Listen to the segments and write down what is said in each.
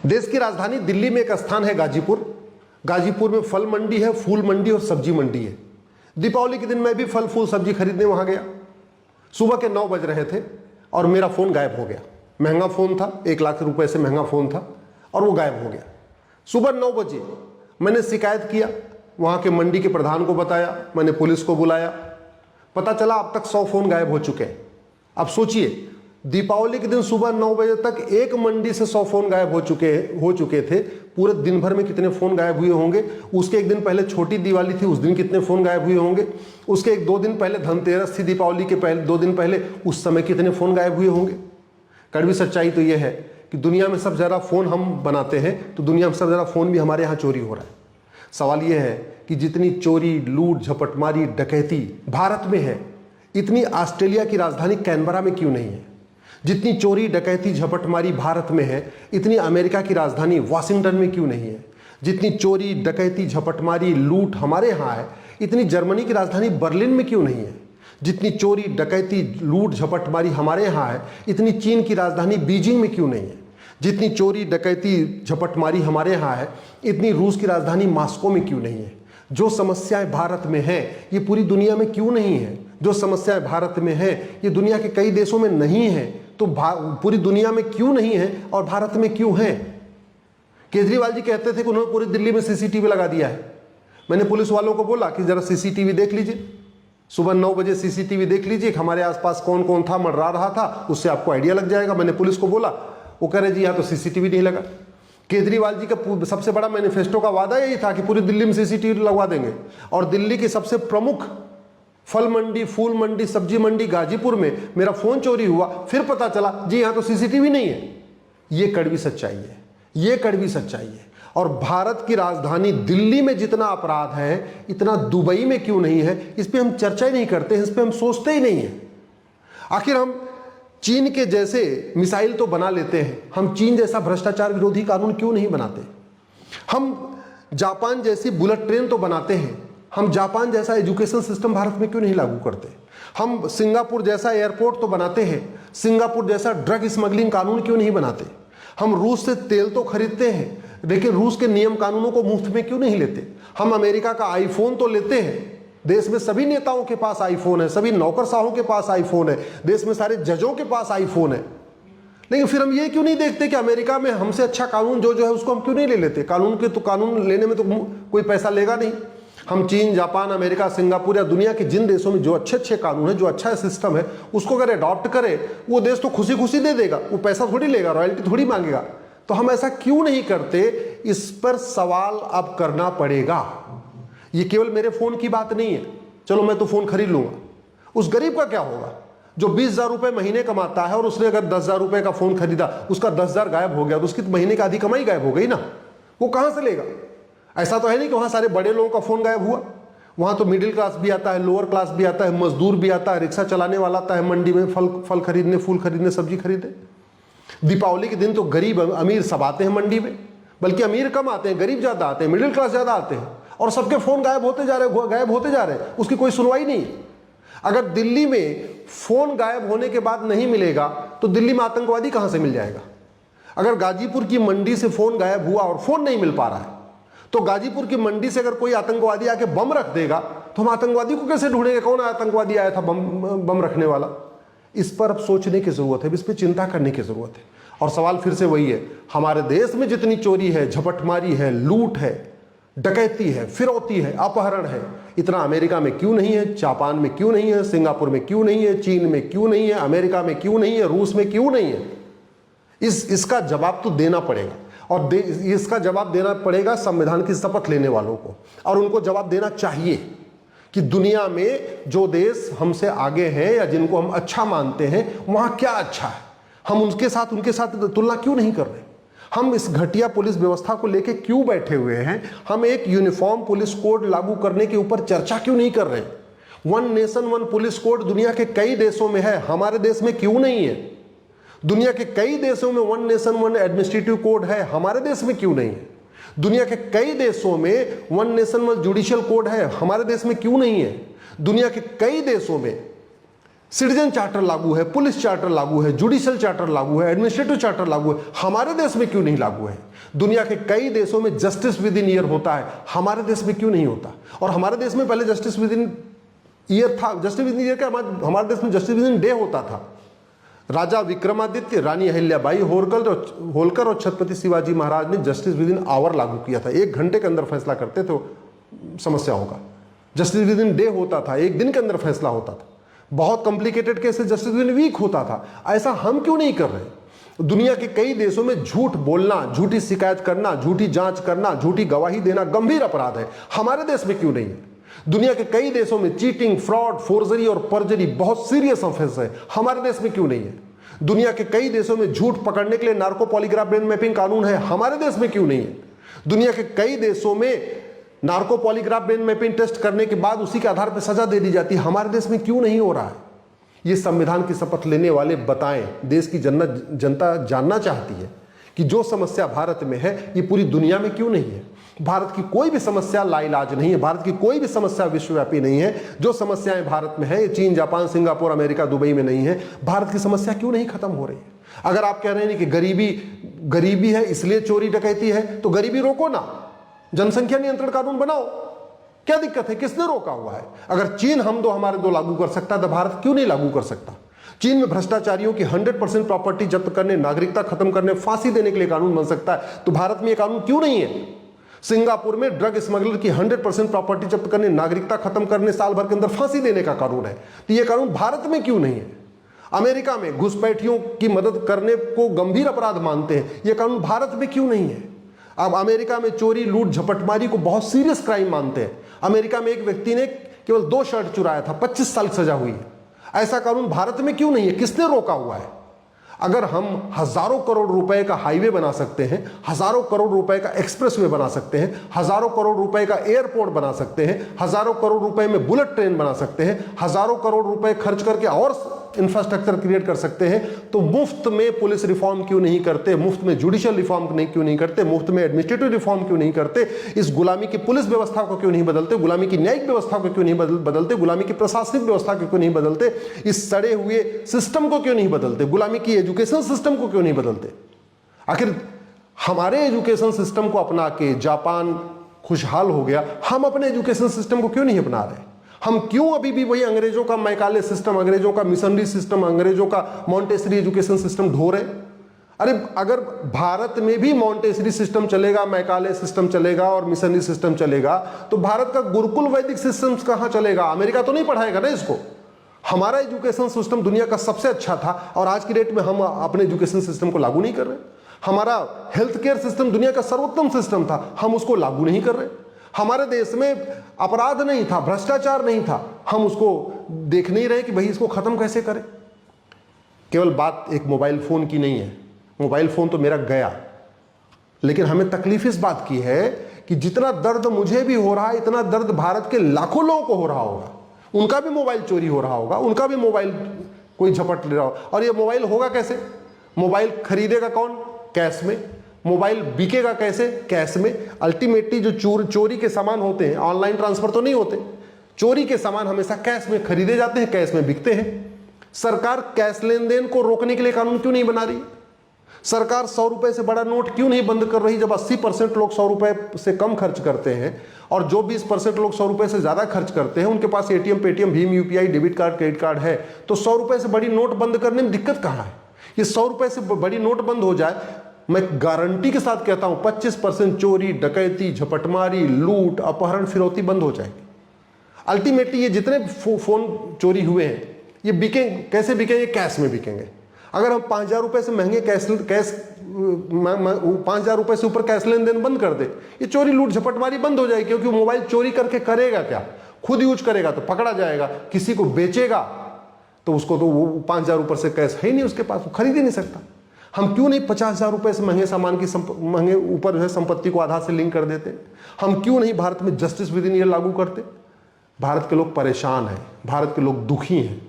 देश की राजधानी दिल्ली में एक स्थान है गाजीपुर। गाजीपुर में फल मंडी है, फूल मंडी और सब्जी मंडी है। दीपावली के दिन मैं भी फल फूल सब्जी खरीदने वहां गया। सुबह के 9 बज रहे थे और मेरा फ़ोन गायब हो गया। महंगा फ़ोन था, 1 लाख रुपए से महंगा फ़ोन था और वो गायब हो गया। सुबह 9 बजे मैंने शिकायत किया, वहाँ के मंडी के प्रधान को बताया, मैंने पुलिस को बुलाया। पता चला अब तक 100 फ़ोन गायब हो चुके हैं। अब सोचिए, दीपावली के दिन सुबह 9 बजे तक एक मंडी से 100 फ़ोन गायब हो चुके थे। पूरे दिन भर में कितने फ़ोन गायब हुए होंगे। उसके एक दिन पहले छोटी दिवाली थी, उस दिन कितने फ़ोन गायब हुए होंगे। उसके 1-2 दिन पहले धनतेरस थी, दीपावली के पहले 2 दिन पहले, उस समय कितने फ़ोन गायब हुए होंगे। कड़वी सच्चाई तो यह है कि दुनिया में सब ज़्यादा फ़ोन हम बनाते हैं तो दुनिया में सब ज़्यादा फ़ोन भी हमारे यहाँ चोरी हो रहा है। सवाल यह है कि जितनी चोरी, लूट, झपटमारी, डकैती भारत में है, इतनी ऑस्ट्रेलिया की राजधानी कैनबरा में क्यों नहीं है। जितनी चोरी, डकैती, झपटमारी भारत में है, इतनी अमेरिका की राजधानी वाशिंगटन में क्यों नहीं है। जितनी चोरी, डकैती, झपटमारी, लूट हमारे यहाँ है, इतनी जर्मनी की राजधानी बर्लिन में क्यों नहीं है। जितनी चोरी, डकैती, लूट, झपटमारी हमारे यहाँ है, इतनी चीन की राजधानी बीजिंग में क्यों नहीं है। जितनी चोरी, डकैती, झपटमारी हमारे यहाँ है, इतनी रूस की राजधानी मॉस्को में क्यों नहीं है। जो समस्याएं भारत में हैं, ये पूरी दुनिया में क्यों नहीं है। जो समस्याएं भारत में हैं, ये दुनिया के कई देशों में नहीं है, तो पूरी दुनिया में क्यों नहीं है और भारत में क्यों है। केजरीवाल जी कहते थे कि उन्होंने पूरी दिल्ली में सीसीटीवी लगा दिया है। मैंने पुलिस वालों को बोला कि जरा सीसीटीवी देख लीजिए, सुबह 9 बजे सीसीटीवी देख लीजिए कि हमारे आसपास कौन कौन था, मंडरा रहा था, उससे आपको आइडिया लग जाएगा। मैंने पुलिस को बोला, वो कह रहे जी यहाँ तो सीसीटीवी नहीं लगा। केजरीवाल जी का सबसे बड़ा मैनिफेस्टो का वादा यही था कि पूरी दिल्ली में सीसीटीवी लगवा देंगे। और दिल्ली की सबसे प्रमुख फल मंडी, फूल मंडी, सब्जी मंडी गाजीपुर में मेरा फोन चोरी हुआ, फिर पता चला जी यहाँ तो सीसीटीवी नहीं है। ये कड़वी सच्चाई है, ये कड़वी सच्चाई है। और भारत की राजधानी दिल्ली में जितना अपराध है, इतना दुबई में क्यों नहीं है, इस पे हम चर्चा ही नहीं करते हैं, इस पे हम सोचते ही नहीं है। आखिर हम चीन के जैसे मिसाइल तो बना लेते हैं, हम चीन जैसा भ्रष्टाचार विरोधी कानून क्यों नहीं बनाते। हम जापान जैसी बुलेट ट्रेन तो बनाते हैं, हम जापान जैसा एजुकेशन सिस्टम भारत में क्यों नहीं लागू करते। हम सिंगापुर जैसा एयरपोर्ट तो बनाते हैं, सिंगापुर जैसा ड्रग स्मगलिंग कानून क्यों नहीं बनाते। हम रूस से तेल तो खरीदते हैं, लेकिन रूस के नियम कानूनों को मुफ्त में क्यों नहीं लेते। हम अमेरिका का आईफोन तो लेते हैं, देश में सभी नेताओं के पास आईफोन है, सभी नौकरशाहों के पास आईफोन है, देश में सारे जजों के पास आईफोन है, लेकिन फिर हम ये क्यों नहीं देखते कि अमेरिका में हमसे अच्छा कानून जो है उसको हम क्यों नहीं ले लेते। कानून लेने में तो कोई पैसा लेगा नहीं। हम चीन, जापान, अमेरिका, सिंगापुर या दुनिया के जिन देशों में जो अच्छे कानून है, जो अच्छा सिस्टम है, उसको अगर अडॉप्ट करे, वो देश तो खुशी खुशी दे देगा, वो पैसा थोड़ी लेगा, रॉयल्टी थोड़ी मांगेगा। तो हम ऐसा क्यों नहीं करते, इस पर सवाल अब करना पड़ेगा। ये केवल मेरे फोन की बात नहीं है, चलो मैं तो फोन खरीद लूंगा, उस गरीब का क्या होगा जो 20,000 रुपए महीने कमाता है और उसने अगर 10,000 रुपए का फोन खरीदा, उसका 10,000 गायब हो गया तो उसकी महीने का आधी कमाई गायब हो गई ना। वो कहां से लेगा। ऐसा तो है नहीं कि वहां सारे बड़े लोगों का फोन गायब हुआ। वहां तो मिडिल क्लास भी आता है, लोअर क्लास भी आता है, मजदूर भी आता है, रिक्शा चलाने वाला आता है मंडी में फल खरीदने, फूल खरीदने, सब्जी खरीदने। दीपावली के दिन तो गरीब अमीर सब आते हैं मंडी में, बल्कि अमीर कम आते हैं, गरीब ज्यादा आते हैं, मिडिल क्लास ज्यादा आते हैं, और सबके फोन गायब होते जा रहे हैं, उसकी कोई सुनवाई नहीं। अगर दिल्ली में फोन गायब होने के बाद नहीं मिलेगा तो दिल्ली में आतंकवादी कहां से मिल जाएगा। अगर गाजीपुर की मंडी से फोन गायब हुआ और फोन नहीं मिल पा रहा है, तो गाजीपुर की मंडी से अगर कोई आतंकवादी आके बम रख देगा तो हम आतंकवादी को कैसे ढूंढेंगे, कौन आतंकवादी आया था बम रखने वाला। इस पर अब सोचने की जरूरत है, इस पर चिंता करने की जरूरत है। और सवाल फिर से वही है, हमारे देश में जितनी चोरी है, झपटमारी है, लूट है, डकैती है, फिरौती है, अपहरण है, इतना अमेरिका में क्यों नहीं है, जापान में क्यों नहीं है, सिंगापुर में क्यों नहीं है, चीन में क्यों नहीं है, अमेरिका में क्यों नहीं है, रूस में क्यों नहीं है। इसका जवाब तो देना पड़ेगा, और इसका जवाब देना पड़ेगा संविधान की शपथ लेने वालों को, और उनको जवाब देना चाहिए कि दुनिया में जो देश हमसे आगे हैं या जिनको हम अच्छा मानते हैं, वहां क्या अच्छा है, हम उनके साथ तुलना क्यों नहीं कर रहे। हम इस घटिया पुलिस व्यवस्था को लेकर क्यों बैठे हुए हैं। हम एक यूनिफॉर्म पुलिस कोड लागू करने के ऊपर चर्चा क्यों नहीं कर रहे। One nation one police code दुनिया के कई देशों में है, हमारे देश में क्यों नहीं है। दुनिया के कई देशों में one nation one administrative code है, हमारे देश में क्यों नहीं है। दुनिया के कई देशों में one nation one judicial code है, हमारे देश में क्यों नहीं है। दुनिया के कई देशों में सिटीजन चार्टर लागू है, पुलिस चार्टर लागू है, जुडिशियल चार्टर लागू है, एडमिनिस्ट्रेटिव चार्टर लागू है। हमारे देश में क्यों नहीं लागू है? दुनिया के कई देशों में जस्टिस विद इन ईयर होता है, हमारे देश में क्यों नहीं होता? और हमारे देश में पहले जस्टिस विद इन ईयर था, जस्टिस विद इन ईयर का हमारे देश में जस्टिस विद इन डे होता था। राजा विक्रमादित्य, रानी अहिल्याबाई होलकर और छत्रपति शिवाजी महाराज ने जस्टिस विद इन आवर लागू किया था। 1 घंटे के अंदर फैसला करते थे समस्याओं का। जस्टिस विद इन डे होता था, 1 दिन के अंदर फैसला होता था। बहुत complicated cases justice within week होता था। ऐसा हम क्यों नहीं कर रहे? दुनिया के कई देशों में झूठ बोलना, झूठी शिकायत करना, झूठी जांच करना, झूठी गवाही देना गंभीर अपराध है। हमारे देश में क्यों नहीं है? दुनिया के कई देशों में चीटिंग, फ्रॉड, फोर्जरी और पर्जरी बहुत सीरियस ऑफेंस है, हमारे देश में क्यों नहीं है? दुनिया के कई देशों में झूठ पकड़ने के लिए नार्को पॉलीग्राफ ब्रेन मैपिंग कानून है, हमारे देश में क्यों नहीं है? दुनिया के कई देशों में narco polygraph brain mapping test करने के बाद उसी के आधार पर सजा दे दी जाती है, हमारे देश में क्यों नहीं हो रहा है? ये संविधान की शपथ लेने वाले बताएं। देश की जनता जानना चाहती है कि जो समस्या भारत में है ये पूरी दुनिया में क्यों नहीं है। भारत की कोई भी समस्या लाइलाज नहीं है, भारत की कोई भी समस्या विश्वव्यापी नहीं है। जो समस्याएं भारत में है ये चीन, जापान, सिंगापुर, अमेरिका, दुबई में नहीं है। भारत की समस्या क्यों नहीं खत्म हो रही है? अगर आप कह रहे हैं कि गरीबी है इसलिए चोरी डकैती है, तो गरीबी रोको ना, जनसंख्या नियंत्रण कानून बनाओ, क्या दिक्कत है? किसने रोका हुआ है? अगर चीन हमारे दो लागू कर सकता है तो भारत क्यों नहीं लागू कर सकता? चीन में भ्रष्टाचारियों की 100% प्रॉपर्टी जब्त करने, नागरिकता खत्म करने, फांसी देने के लिए कानून बन सकता है, तो भारत में यह कानून क्यों नहीं है? सिंगापुर में ड्रग स्मगलर की 100% प्रॉपर्टी जब्त करने, नागरिकता खत्म करने, साल भर के अंदर फांसी देने का कानून है, तो यह कानून भारत में क्यों नहीं है? अमेरिका में घुसपैठियों की मदद करने को गंभीर अपराध मानते हैं, यह कानून भारत में क्यों नहीं है? अब अमेरिका में चोरी, लूट, झपटमारी को बहुत सीरियस क्राइम मानते हैं। अमेरिका में एक व्यक्ति ने केवल 2 शर्ट चुराया था, 25 साल सजा हुई है। ऐसा कानून भारत में क्यों नहीं है? किसने रोका हुआ है? अगर हम हजारों करोड़ रुपए का हाईवे बना सकते हैं, हजारों करोड़ रुपए का एक्सप्रेसवे बना सकते हैं, हजारों करोड़ रुपए का एयरपोर्ट बना सकते हैं, हजारों करोड़ रुपए में बुलेट ट्रेन बना सकते हैं, हजारों करोड़ रुपए खर्च करके और इंफ्रास्ट्रक्चर क्रिएट कर सकते हैं, तो मुफ्त में पुलिस रिफॉर्म क्यों नहीं करते? मुफ्त में जुडिशियल रिफॉर्म क्यों नहीं करते? मुफ्त में एडमिनिस्ट्रेटिव रिफॉर्म क्यों नहीं करते? इस गुलामी की पुलिस व्यवस्था को क्यों नहीं बदलते? गुलामी की न्यायिक व्यवस्था को क्यों नहीं बदलते? गुलामी की प्रशासनिक व्यवस्था को क्यों नहीं बदलते? इस सड़े हुए सिस्टम को क्यों नहीं बदलते? गुलामी की एजुकेशन सिस्टम को क्यों नहीं बदलते? आखिर हमारे एजुकेशन सिस्टम को अपना के जापान खुशहाल हो गया, हम अपने एजुकेशन सिस्टम को क्यों नहीं अपना रहे? हम क्यों अभी भी वही अंग्रेजों का मैकाले सिस्टम, अंग्रेजों का मिशनरी सिस्टम, अंग्रेजों का मॉन्टेसरी एजुकेशन सिस्टम ढो रहे? अरे अगर भारत में भी मॉन्टेसरी सिस्टम चलेगा, मैकाले सिस्टम चलेगा और मिशनरी सिस्टम चलेगा, तो भारत का गुरुकुल वैदिक सिस्टम कहां चलेगा? अमेरिका तो नहीं पढ़ाएगा ना इसको। हमारा एजुकेशन सिस्टम दुनिया का सबसे अच्छा था और आज की डेट में हम अपने एजुकेशन सिस्टम को लागू नहीं कर रहे। हमारा हेल्थ केयर सिस्टम दुनिया का सर्वोत्तम सिस्टम था, हम उसको लागू नहीं कर रहे। हमारे देश में अपराध नहीं था, भ्रष्टाचार नहीं था, हम उसको देख नहीं रहे कि भाई इसको खत्म कैसे करें। केवल बात एक मोबाइल फोन की नहीं है, मोबाइल फोन तो मेरा गया, लेकिन हमें तकलीफ इस बात की है कि जितना दर्द मुझे भी हो रहा है, इतना दर्द भारत के लाखों लोगों को हो रहा होगा। उनका भी मोबाइल चोरी हो रहा होगा, उनका भी मोबाइल कोई झपट ले रहा होगा। और ये मोबाइल होगा कैसे? मोबाइल खरीदेगा कौन? कैश में। मोबाइल बिकेगा कैसे? कैश में। अल्टीमेटली जो चोरी के सामान होते हैं, ऑनलाइन ट्रांसफर तो नहीं होते, चोरी के सामान हमेशा कैश में खरीदे जाते हैं, कैश में बिकते हैं। सरकार कैश लेन देन को रोकने के लिए कानून क्यों नहीं बना रही? सरकार 100 रुपए से बड़ा नोट क्यों नहीं बंद कर रही? जब 80% लोग 100 रुपए से कम खर्च करते हैं और जो 20% लोग 100 रुपए से ज्यादा खर्च करते हैं, उनके पास एटीएम, पेटीएम, भीम UPI, debit card, credit card है, तो 100 रुपए से बड़ी नोट बंद करने में दिक्कत कहां है? ये 100 रुपए से बड़ी नोट बंद हो जाए, मैं गारंटी के साथ कहता हूं 25% चोरी, डकैती, झपटमारी, लूट, अपहरण, फिरौती बंद हो जाएगी। अल्टीमेटली ये जितने फोन चोरी हुए हैं ये बिकेंगे कैसे? बिकेंगे कैश में बिकेंगे। अगर हम 5,000 रुपए से महंगे कैश 5,000 रुपए से ऊपर कैश लेन देन बंद कर दे, ये चोरी, लूट, झपटमारी बंद हो जाएगी। क्योंकि मोबाइल चोरी करके करेगा क्या? खुद यूज करेगा तो पकड़ा जाएगा, किसी को बेचेगा तो उसको तो वो 5,000 ऊपर से कैश है ही नहीं उसके पास, वो खरीद ही नहीं सकता। हम क्यों नहीं 50,000 रुपए से महंगे सामान की महंगे ऊपर जो है संपत्ति को आधार से लिंक कर देते? हम क्यों नहीं भारत में जस्टिस विद इन ईयर लागू करते? भारत के लोग परेशान हैं, भारत के लोग दुखी हैं,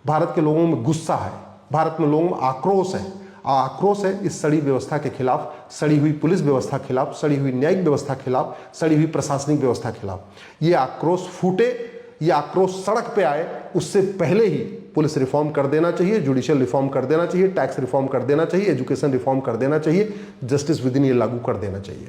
भारत के लोगों में गुस्सा है, भारत में लोगों में आक्रोश है। आक्रोश है इस सड़ी व्यवस्था के खिलाफ, सड़ी हुई पुलिस व्यवस्था के खिलाफ, सड़ी हुई न्यायिक व्यवस्था के खिलाफ, सड़ी हुई प्रशासनिक व्यवस्था के खिलाफ। ये आक्रोश फूटे, ये आक्रोश सड़क पे आए, उससे पहले ही पुलिस रिफॉर्म कर देना चाहिए, जुडिशियल रिफॉर्म कर देना चाहिए, टैक्स रिफॉर्म कर देना चाहिए, एजुकेशन रिफॉर्म कर देना चाहिए, जस्टिस विद इन ये लागू कर देना चाहिए।